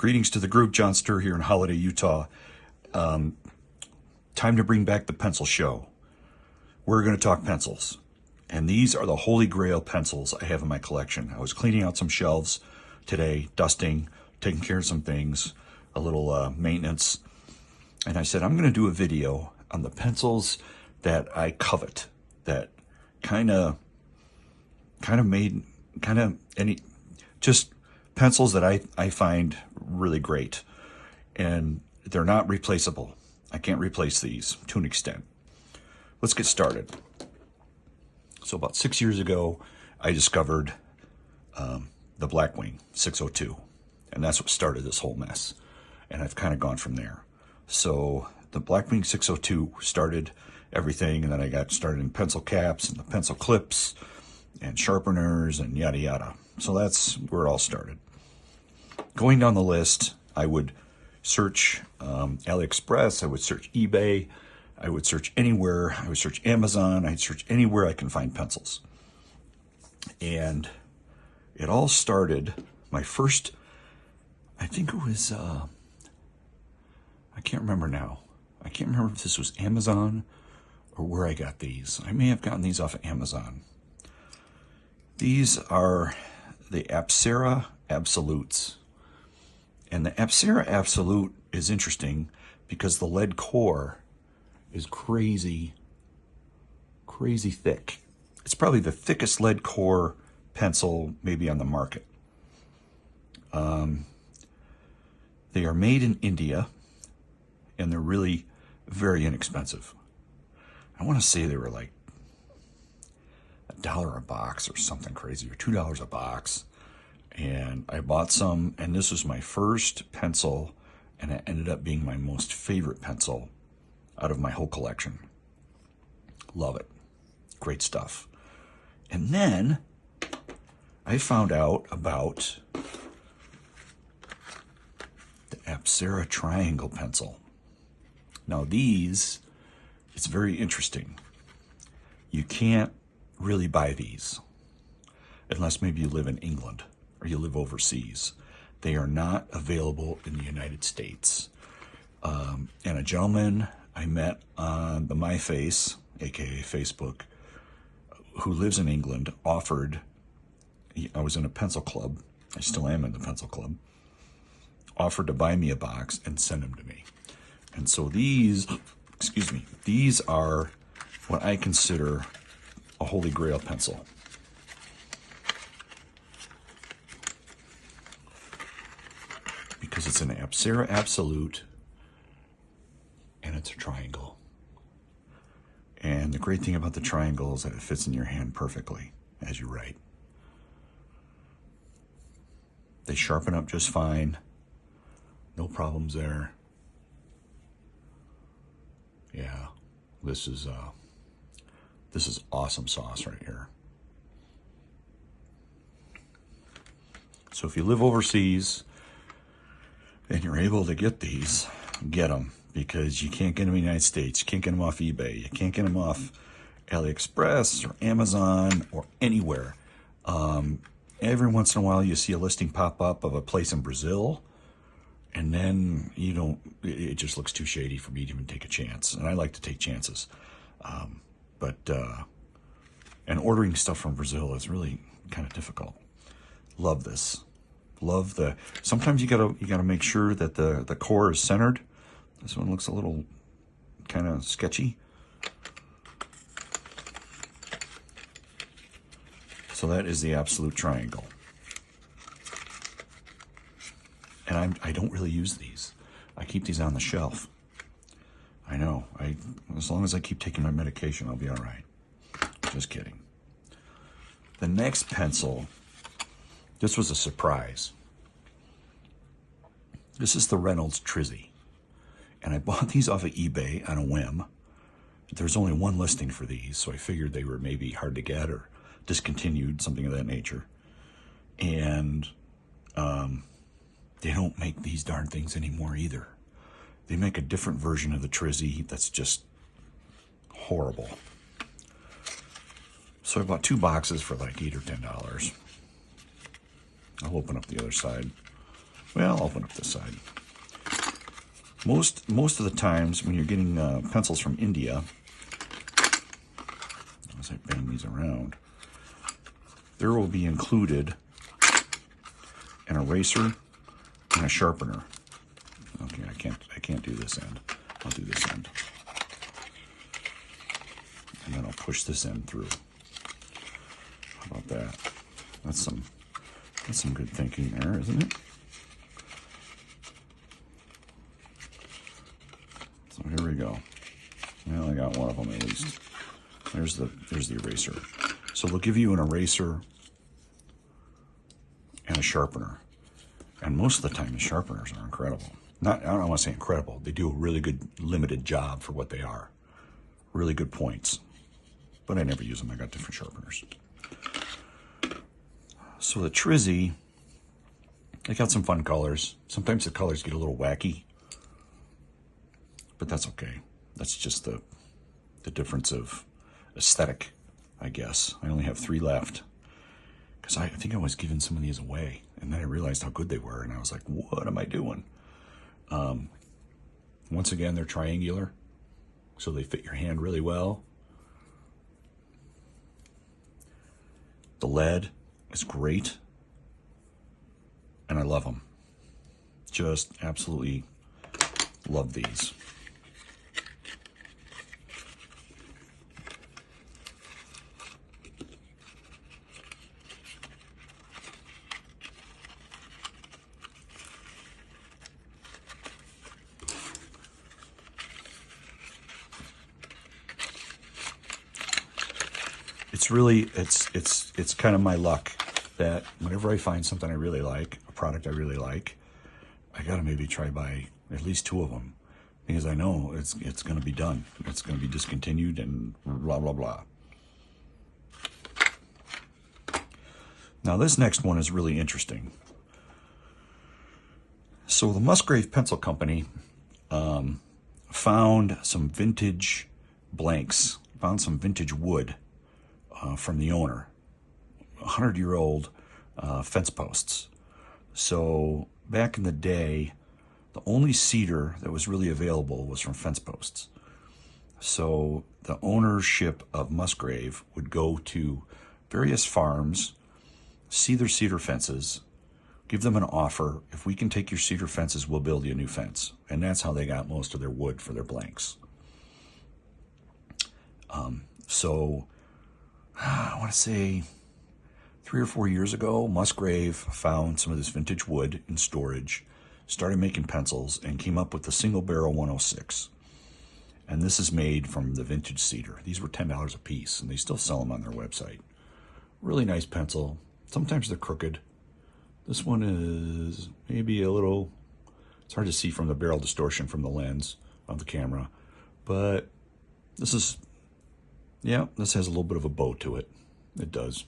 Greetings to the group. John Sturr here in Holiday, Utah. Time to bring back the pencil show. We're going to talk pencils. And these are the holy grail pencils I have in my collection. I was cleaning out some shelves today, dusting, taking care of some things, a little maintenance. And I said, I'm going to do a video on the pencils that I covet, that just pencils that I find really great. And they're not replaceable. I can't replace these to an extent. Let's get started. So about 6 years ago, I discovered the Blackwing 602. And that's what started this whole mess. And I've kind of gone from there. So the Blackwing 602 started everything, and then I got started in pencil caps and the pencil clips and sharpeners and yada yada. So that's where it all started. Going down the list, I would search AliExpress, I would search eBay, I would search anywhere, I would search Amazon, I'd search anywhere I can find pencils. And it all started, my first, I think it was, I can't remember now. I can't remember if this was Amazon or where I got these. I may have gotten these off of Amazon. These are the Apsara Absolutes. And the Apsara Absolute is interesting because the lead core is crazy thick. It's probably the thickest lead core pencil maybe on the market. They are made in India, and they're really very inexpensive. I want to say they were like $1 a box or something crazy, or $2 a box. And I bought some, and this was my first pencil, and it ended up being my most favorite pencil out of my whole collection. Love it. Great stuff. And then I found out about the Apsara triangle pencil. Now these, it's very interesting. You can't really buy these unless maybe you live in England or you live overseas. They are not available in the United States. And a gentleman I met on the MyFace, aka Facebook, who lives in England, offered, I was in a pencil club, I still am in the pencil club, offered to buy me a box and send them to me. And so these, these are what I consider a holy grail pencil. Because it's an Apsara Absolute, and it's a triangle. And the great thing about the triangle is that it fits in your hand perfectly as you write. They sharpen up just fine. No problems there. Yeah, this is awesome sauce right here. So if you live overseas and you're able to get these, get them, because you can't get them in the United States. You can't get them off eBay. You can't get them off AliExpress or Amazon or anywhere. Every once in a while you see a listing pop up of a place in Brazil, and then it just looks too shady for me to even take a chance. And I like to take chances. And ordering stuff from Brazil is really kind of difficult. Love this. Love the, sometimes you gotta make sure that the core is centered. This one looks a little kind of sketchy. So that is the Absolute Triangle. And I don't really use these. I keep these on the shelf. I know, as long as I keep taking my medication, I'll be all right. Just kidding. The next pencil, this was a surprise. This is the Reynolds Trizzy. And I bought these off of eBay on a whim. There's only one listing for these, so I figured they were maybe hard to get or discontinued, something of that nature. And they don't make these darn things anymore either. They make a different version of the Trizzy that's just horrible. So I bought 2 boxes for like $8 or $10. I'll open up the other side. Well, I'll open up this side. Most of the times when you're getting pencils from India, as I bang these around, there will be included an eraser and a sharpener. Okay, I can't do this end. I'll do this end. And then I'll push this end through. How about that? That's some good thinking there, isn't it? So here we go. Well, I got one of them at least. There's the eraser. So they'll give you an eraser and a sharpener. And most of the time, the sharpeners are incredible. I don't want to say incredible. They do a really good limited job for what they are. Really good points. But I never use them. I got different sharpeners. So the Trizzy, they got some fun colors. Sometimes the colors get a little wacky. But that's okay. That's just the difference of aesthetic, I guess. I only have 3 left. Because I think I was giving some of these away. And then I realized how good they were. And I was like, what am I doing? Once again, they're triangular. So they fit your hand really well. The lead is great. And I love them. Just absolutely love these. It's really, it's kind of my luck that whenever I find something I really like, a product I really like, I gotta maybe try buy at least 2 of them because I know it's gonna be done. It's gonna be discontinued and blah, blah, blah. Now this next one is really interesting. So the Musgrave Pencil Company found some vintage blanks, found some vintage wood from the owner, 100-year-old fence posts. So back in the day, the only cedar that was really available was from fence posts. So the ownership of Musgrave would go to various farms, see their cedar fences, give them an offer. If we can take your cedar fences, we'll build you a new fence. And that's how they got most of their wood for their blanks. So I want to say 3 or 4 years ago, Musgrave found some of this vintage wood in storage, started making pencils, and came up with the single barrel 106. And this is made from the vintage cedar. These were $10 a piece, and they still sell them on their website. Really nice pencil. Sometimes they're crooked. This one is maybe a little, it's hard to see from the barrel distortion from the lens of the camera, but this is, yeah, this has a little bit of a bow to it. It does.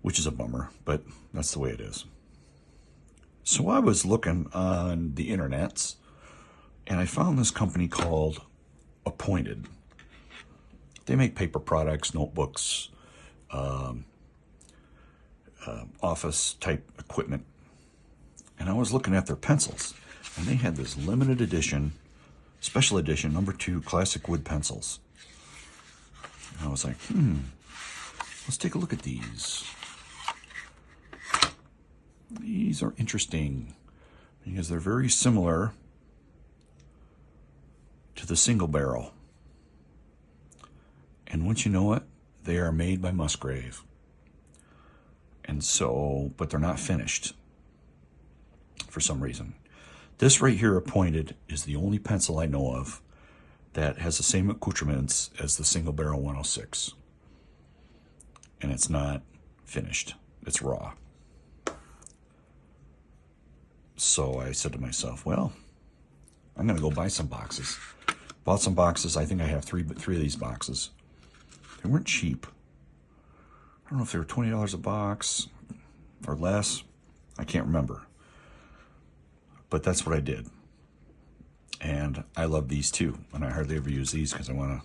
Which is a bummer, but that's the way it is. So I was looking on the internets, and I found this company called Appointed. They make paper products, notebooks, office type equipment. And I was looking at their pencils, and they had this limited edition, special edition, #2 classic wood pencils. And I was like, let's take a look at these. These are interesting because they're very similar to the single barrel. And once you know it, they are made by Musgrave. And so, but they're not finished for some reason. This right here, Appointed, is the only pencil I know of that has the same accoutrements as the single barrel 106. And it's not finished. It's raw. So I said to myself, well, I'm going to go buy some boxes. Bought some boxes. I think I have three of these boxes. They weren't cheap. I don't know if they were $20 a box or less. I can't remember. But that's what I did. And I love these too. And I hardly ever use these because I want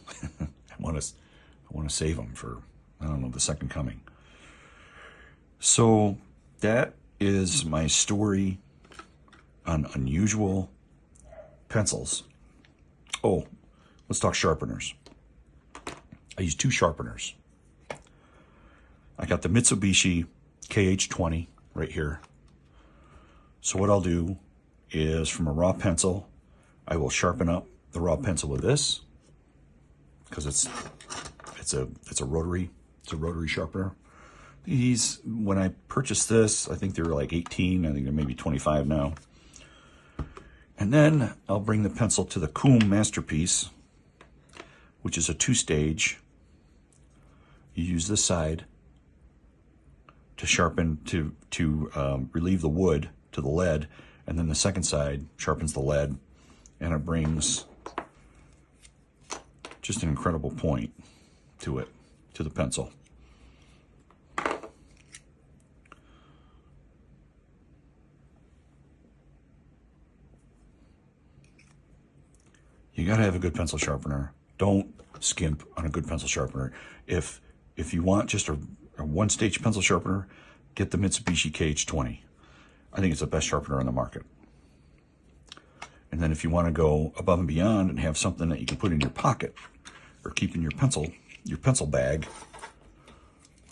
to save them for, I don't know, the second coming. So that is my story on unusual pencils. Oh, let's talk sharpeners. I use 2 sharpeners. I got the Mitsubishi KH20 right here. So what I'll do is, from a raw pencil, I will sharpen up the raw pencil with this, because it's a rotary sharpener. These, when I purchased this, I think they were like 18. I think they're maybe 25 now. And then I'll bring the pencil to the Coom Masterpiece, which is a 2-stage. You use this side to sharpen, to relieve the wood to the lead, and then the second side sharpens the lead, and it brings just an incredible point to it, to the pencil. You gotta have a good pencil sharpener. Don't skimp on a good pencil sharpener. If you want just a 1-stage pencil sharpener, get the Mitsubishi KH20. I think it's the best sharpener on the market. And then if you want to go above and beyond and have something that you can put in your pocket or keep in your pencil bag,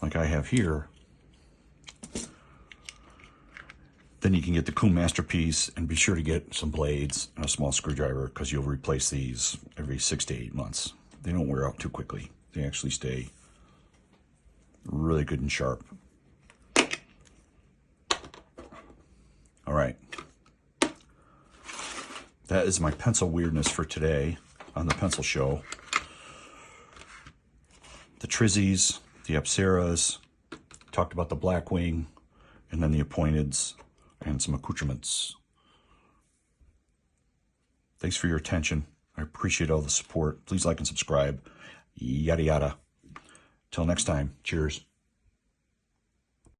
like I have here, then you can get the Coom Masterpiece, and be sure to get some blades and a small screwdriver, because you'll replace these every 6 to 8 months. They don't wear out too quickly. They actually stay really good and sharp. All right. That is my pencil weirdness for today on the Pencil Show. The Trizzies, the Apsaras, talked about the Blackwing, and then the Appointeds, and some accoutrements. Thanks for your attention. I appreciate all the support. Please like and subscribe. Yada, yada. Till next time, cheers.